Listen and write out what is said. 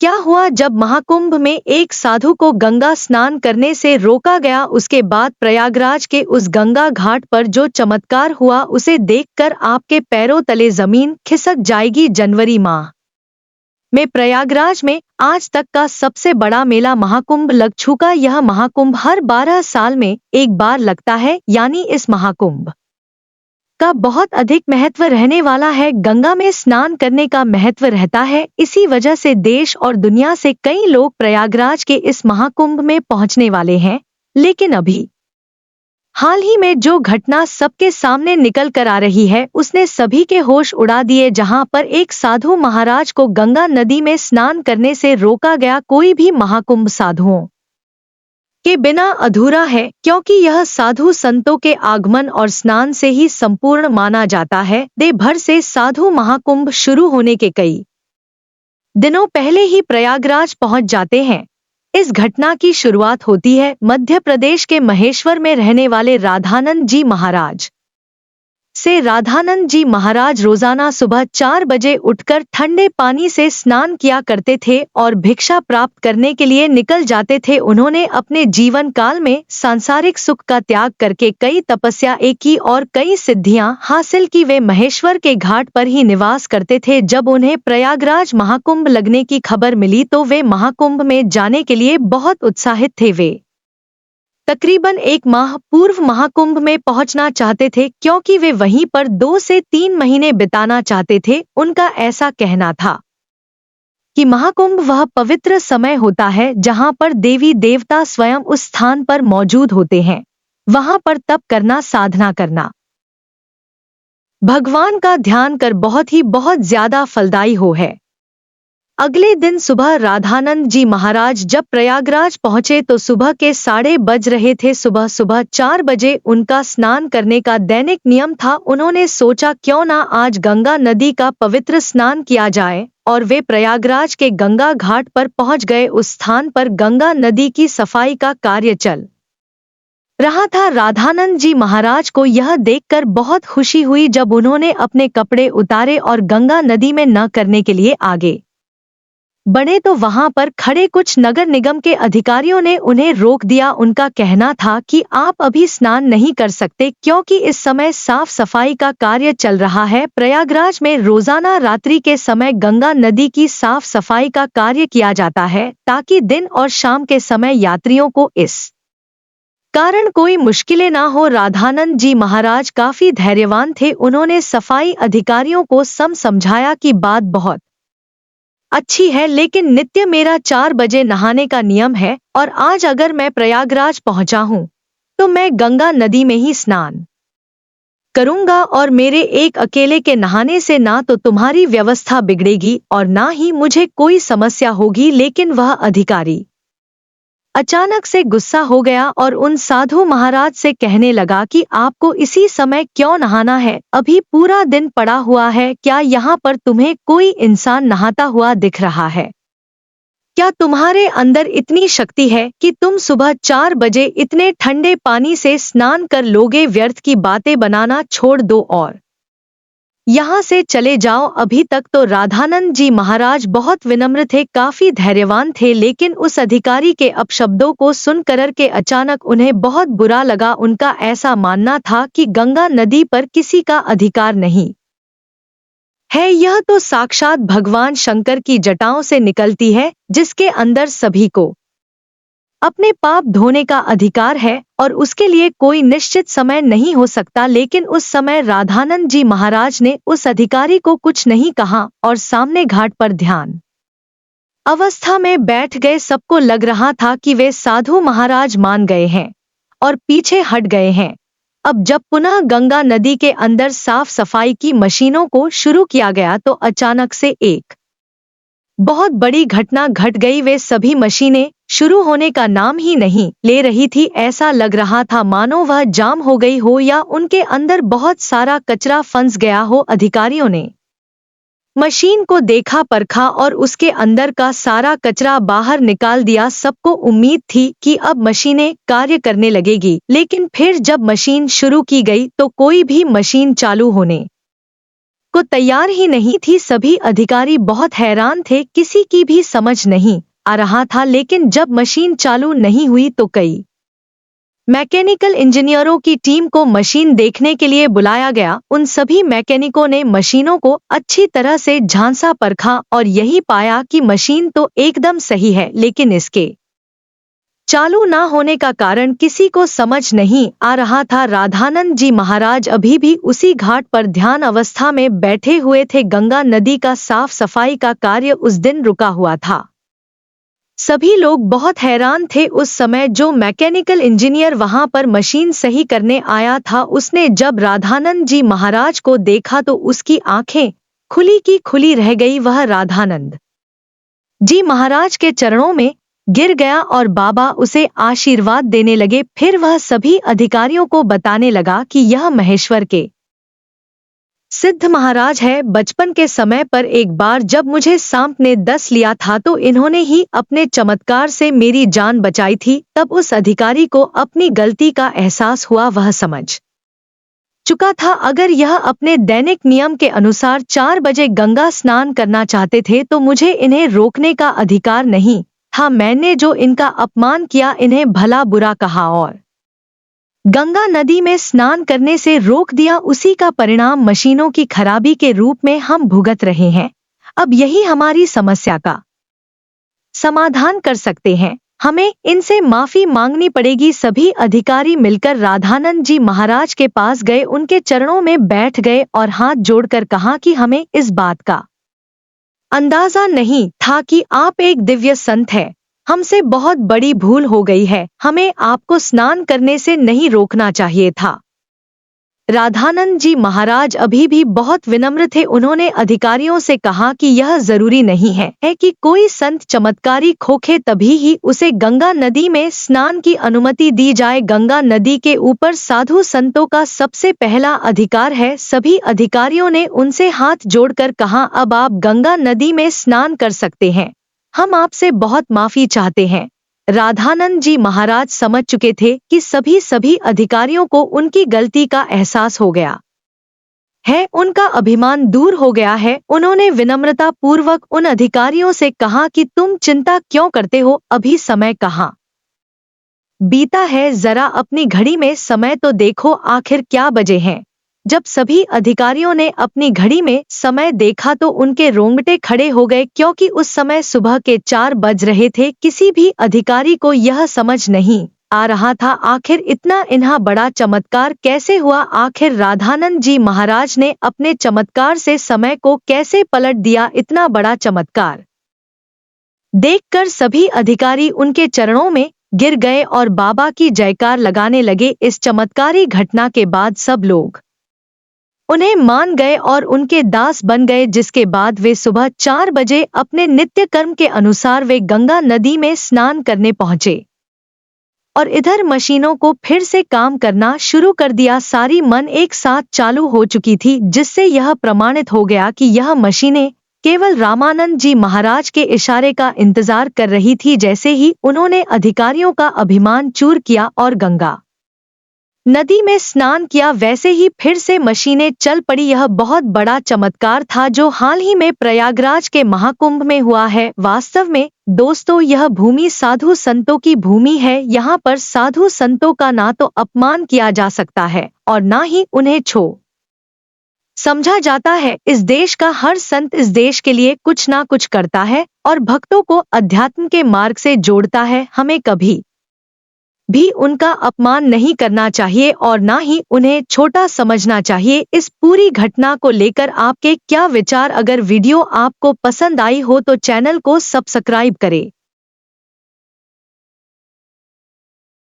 क्या हुआ जब महाकुंभ में एक साधु को गंगा स्नान करने से रोका गया। उसके बाद प्रयागराज के उस गंगा घाट पर जो चमत्कार हुआ उसे देखकर आपके पैरों तले जमीन खिसक जाएगी। जनवरी माह में प्रयागराज में आज तक का सबसे बड़ा मेला महाकुंभ लग चुका। यह महाकुंभ हर 12 साल में एक बार लगता है, यानी इस महाकुंभ का बहुत अधिक महत्व रहने वाला है। गंगा में स्नान करने का महत्व रहता है, इसी वजह से देश और दुनिया से कई लोग प्रयागराज के इस महाकुंभ में पहुंचने वाले हैं। लेकिन अभी हाल ही में जो घटना सबके सामने निकल कर आ रही है उसने सभी के होश उड़ा दिए, जहां पर एक साधु महाराज को गंगा नदी में स्नान करने से रोका गया। कोई भी महाकुंभ साधुओं के बिना अधूरा है, क्योंकि यह साधु संतों के आगमन और स्नान से ही संपूर्ण माना जाता है। देश भर से साधु महाकुंभ शुरू होने के कई दिनों पहले ही प्रयागराज पहुंच जाते हैं। इस घटना की शुरुआत होती है मध्य प्रदेश के महेश्वर में रहने वाले राधानंद जी महाराज से। राधानंद जी महाराज रोजाना सुबह 4 बजे उठकर ठंडे पानी से स्नान किया करते थे और भिक्षा प्राप्त करने के लिए निकल जाते थे। उन्होंने अपने जीवन काल में सांसारिक सुख का त्याग करके कई तपस्याएं की और कई सिद्धियां हासिल की। वे महेश्वर के घाट पर ही निवास करते थे। जब उन्हें प्रयागराज महाकुंभ लगने की खबर मिली तो वे महाकुंभ में जाने के लिए बहुत उत्साहित थे। वे तकरीबन 1 माह पूर्व महाकुंभ में पहुंचना चाहते थे, क्योंकि वे वहीं पर 2 से 3 महीने बिताना चाहते थे। उनका ऐसा कहना था कि महाकुंभ वह पवित्र समय होता है जहां पर देवी देवता स्वयं उस स्थान पर मौजूद होते हैं। वहां पर तप करना, साधना करना, भगवान का ध्यान कर बहुत ज्यादा फलदायी है। अगले दिन सुबह राधानंद जी महाराज जब प्रयागराज पहुंचे तो सुबह के 6:30 बज रहे थे। सुबह 4 बजे उनका स्नान करने का दैनिक नियम था। उन्होंने सोचा क्यों ना आज गंगा नदी का पवित्र स्नान किया जाए, और वे प्रयागराज के गंगा घाट पर पहुंच गए। उस स्थान पर गंगा नदी की सफाई का कार्य चल रहा था। राधानंद जी महाराज को यह देखकर बहुत खुशी हुई। जब उन्होंने अपने कपड़े उतारे और गंगा नदी में न करने के लिए आगे बढ़े तो वहां पर खड़े कुछ नगर निगम के अधिकारियों ने उन्हें रोक दिया। उनका कहना था कि आप अभी स्नान नहीं कर सकते, क्योंकि इस समय साफ सफाई का कार्य चल रहा है। प्रयागराज में रोजाना रात्रि के समय गंगा नदी की साफ सफाई का कार्य किया जाता है, ताकि दिन और शाम के समय यात्रियों को इस कारण कोई मुश्किलें ना हो। राधानंद जी महाराज काफी धैर्यवान थे। उन्होंने सफाई अधिकारियों को समझाया कि बात बहुत अच्छी है, लेकिन नित्य मेरा 4 बजे नहाने का नियम है, और आज अगर मैं प्रयागराज पहुंचा हूं तो मैं गंगा नदी में ही स्नान करूंगा, और मेरे एक अकेले के नहाने से ना तो तुम्हारी व्यवस्था बिगड़ेगी और ना ही मुझे कोई समस्या होगी। लेकिन वह अधिकारी अचानक से गुस्सा हो गया और उन साधु महाराज से कहने लगा कि आपको इसी समय क्यों नहाना है? अभी पूरा दिन पड़ा हुआ है। क्या यहाँ पर तुम्हें कोई इंसान नहाता हुआ दिख रहा है? क्या तुम्हारे अंदर इतनी शक्ति है कि तुम सुबह 4 बजे इतने ठंडे पानी से स्नान कर लोगे? व्यर्थ की बातें बनाना छोड़ दो और यहाँ से चले जाओ अभी तक। तो राधानंद जी महाराज बहुत विनम्र थे, काफी धैर्यवान थे, लेकिन उस अधिकारी के अपशब्दों को सुनकर के अचानक उन्हें बहुत बुरा लगा। उनका ऐसा मानना था कि गंगा नदी पर किसी का अधिकार नहीं है, यह तो साक्षात भगवान शंकर की जटाओं से निकलती है, जिसके अंदर सभी को अपने पाप धोने का अधिकार है, और उसके लिए कोई निश्चित समय नहीं हो सकता। लेकिन उस समय राधानंद जी महाराज ने उस अधिकारी को कुछ नहीं कहा और सामने घाट पर ध्यान अवस्था में बैठ गए। सबको लग रहा था कि वे साधु महाराज मान गए हैं और पीछे हट गए हैं। अब जब पुनः गंगा नदी के अंदर साफ सफाई की मशीनों को शुरू किया गया तो अचानक से एक बहुत बड़ी घटना घट गई। वे सभी मशीनें शुरू होने का नाम ही नहीं ले रही थी। ऐसा लग रहा था मानो वह जाम हो गई हो या उनके अंदर बहुत सारा कचरा फंस गया हो। अधिकारियों ने मशीन को देखा परखा और उसके अंदर का सारा कचरा बाहर निकाल दिया। सबको उम्मीद थी कि अब मशीनें कार्य करने लगेगी, लेकिन फिर जब मशीन शुरू की गई तो कोई भी मशीन चालू होने को तैयार ही नहीं थी। सभी अधिकारी बहुत हैरान थे, किसी की भी समझ नहीं आ रहा था। लेकिन जब मशीन चालू नहीं हुई तो कई मैकेनिकल इंजीनियरों की टीम को मशीन देखने के लिए बुलाया गया। उन सभी मैकेनिकों ने मशीनों को अच्छी तरह से झांसा परखा और यही पाया कि मशीन तो एकदम सही है, लेकिन इसके चालू ना होने का कारण किसी को समझ नहीं आ रहा था। राधानंद जी महाराज अभी भी उसी घाट पर ध्यान अवस्था में बैठे हुए थे। गंगा नदी का साफ सफाई का कार्य उस दिन रुका हुआ था। सभी लोग बहुत हैरान थे। उस समय जो मैकेनिकल इंजीनियर वहां पर मशीन सही करने आया था, उसने जब राधानंद जी महाराज को देखा तो उसकी आंखें खुली की खुली रह गई। वह राधानंद जी महाराज के चरणों में गिर गया और बाबा उसे आशीर्वाद देने लगे। फिर वह सभी अधिकारियों को बताने लगा कि यह महेश्वर के सिद्ध महाराज है। बचपन के समय पर एक बार जब मुझे सांप ने डस लिया था तो इन्होंने ही अपने चमत्कार से मेरी जान बचाई थी। तब उस अधिकारी को अपनी गलती का एहसास हुआ। वह समझ चुका था अगर यह अपने दैनिक नियम के अनुसार 4 बजे गंगा स्नान करना चाहते थे तो मुझे इन्हें रोकने का अधिकार नहीं था। मैंने जो इनका अपमान किया, इन्हें भला बुरा कहा और गंगा नदी में स्नान करने से रोक दिया, उसी का परिणाम मशीनों की खराबी के रूप में हम भुगत रहे हैं। अब यही हमारी समस्या का समाधान कर सकते हैं। हमें इनसे माफी मांगनी पड़ेगी। सभी अधिकारी मिलकर राधानंद जी महाराज के पास गए, उनके चरणों में बैठ गए और हाथ जोड़कर कहा कि हमें इस बात का अंदाजा नहीं था कि आप एक दिव्य संत हैं। हमसे बहुत बड़ी भूल हो गई है। हमें आपको स्नान करने से नहीं रोकना चाहिए था। राधानंद जी महाराज अभी भी बहुत विनम्र थे। उन्होंने अधिकारियों से कहा कि यह जरूरी नहीं है कि कोई संत चमत्कारी खोखे तभी ही उसे गंगा नदी में स्नान की अनुमति दी जाए। गंगा नदी के ऊपर साधु संतों का सबसे पहला अधिकार है। सभी अधिकारियों ने उनसे हाथ जोड़कर कहा, अब आप गंगा नदी में स्नान कर सकते हैं। हम आपसे बहुत माफी चाहते हैं। राधानंद जी महाराज समझ चुके थे कि सभी अधिकारियों को उनकी गलती का एहसास हो गया है, उनका अभिमान दूर हो गया है। उन्होंने विनम्रता पूर्वक उन अधिकारियों से कहा कि तुम चिंता क्यों करते हो, अभी समय कहाँ बीता है, जरा अपनी घड़ी में समय तो देखो, आखिर क्या बजे हैं। जब सभी अधिकारियों ने अपनी घड़ी में समय देखा तो उनके रोंगटे खड़े हो गए, क्योंकि उस समय सुबह के 4 बज रहे थे। किसी भी अधिकारी को यह समझ नहीं आ रहा था आखिर इतना बड़ा चमत्कार कैसे हुआ। आखिर राधानंद जी महाराज ने अपने चमत्कार से समय को कैसे पलट दिया। इतना बड़ा चमत्कार देखकर सभी अधिकारी उनके चरणों में गिर गए और बाबा की जयकार लगाने लगे। इस चमत्कारी घटना के बाद सब लोग उन्हें मान गए और उनके दास बन गए, जिसके बाद वे सुबह 4 बजे अपने नित्य कर्म के अनुसार वे गंगा नदी में स्नान करने पहुंचे और इधर मशीनों को फिर से काम करना शुरू कर दिया। सारी मन एक साथ चालू हो चुकी थी, जिससे यह प्रमाणित हो गया कि यह मशीनें केवल रामानंद जी महाराज के इशारे का इंतजार कर रही थी। जैसे ही उन्होंने अधिकारियों का अभिमान चूर किया और गंगा नदी में स्नान किया, वैसे ही फिर से मशीनें चल पड़ी। यह बहुत बड़ा चमत्कार था जो हाल ही में प्रयागराज के महाकुंभ में हुआ है। वास्तव में दोस्तों, यह भूमि साधु संतों की भूमि है। यहाँ पर साधु संतों का ना तो अपमान किया जा सकता है और ना ही उन्हें समझा जाता है। इस देश का हर संत इस देश के लिए कुछ ना कुछ करता है और भक्तों को अध्यात्म के मार्ग से जोड़ता है। हमें कभी भी उनका अपमान नहीं करना चाहिए और ना ही उन्हें छोटा समझना चाहिए। इस पूरी घटना को लेकर आपके क्या विचार? अगर वीडियो आपको पसंद आई हो तो चैनल को सब्सक्राइब करें।